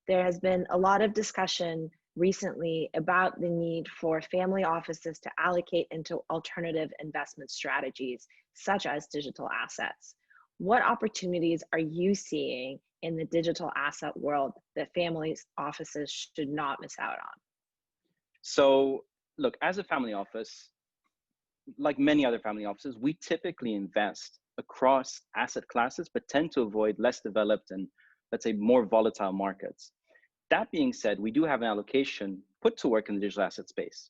There has been a lot of discussion recently about the need for family offices to allocate into alternative investment strategies, such as digital assets. What opportunities are you seeing in the digital asset world that family offices should not miss out on? So look, as a family office, like many other family offices, we typically invest across asset classes, but tend to avoid less developed and, let's say, more volatile markets. That being said, we do have an allocation put to work in the digital asset space.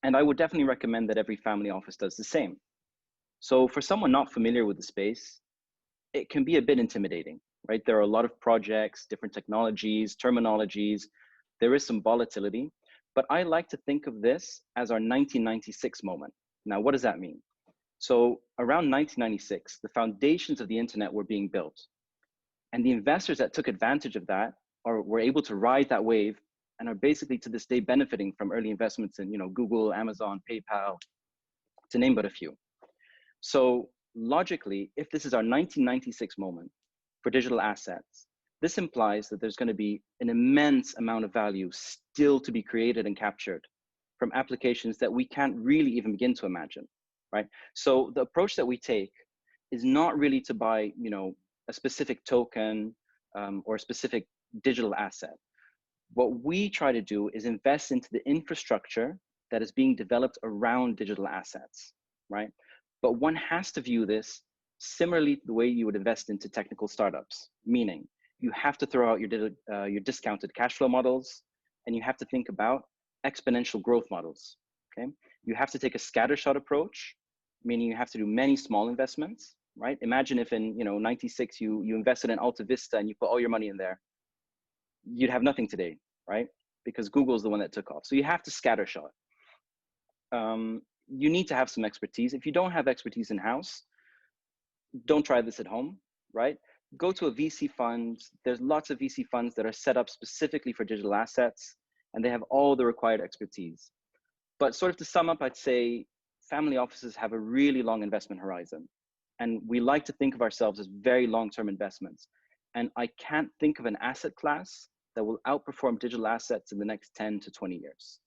And I would definitely recommend that every family office does the same. So for someone not familiar with the space, it can be a bit intimidating, right? There are a lot of projects, different technologies, terminologies. There is some volatility, but I like to think of this as our 1996 moment. Now, what does that mean? So around 1996, the foundations of the internet were being built. And the investors that took advantage of that or were able to ride that wave and are basically to this day benefiting from early investments in, Google, Amazon, PayPal, to name but a few. So logically, if this is our 1996 moment for digital assets, this implies that there's going to be an immense amount of value still to be created and captured from applications that we can't really even begin to imagine, right? So the approach that we take is not really to buy, a specific token or a specific digital asset. What we try to do is invest into the infrastructure that is being developed around digital assets, right? But one has to view this similarly to the way you would invest into technical startups, meaning you have to throw out your discounted cash flow models, and you have to think about exponential growth models, okay? You have to take a scattershot approach, meaning you have to do many small investments, right? Imagine if in 96 you invested in Alta Vista and you put all your money in there, you'd have nothing today, right? Because Google's the one that took off. So you have to scattershot. You need to have some expertise. If you don't have expertise in-house, don't try this at home, right? Go to a VC fund. There's lots of VC funds that are set up specifically for digital assets, and they have all the required expertise. But sort of to sum up, I'd say family offices have a really long investment horizon. And we like to think of ourselves as very long-term investments. And I can't think of an asset class that will outperform digital assets in the next 10 to 20 years.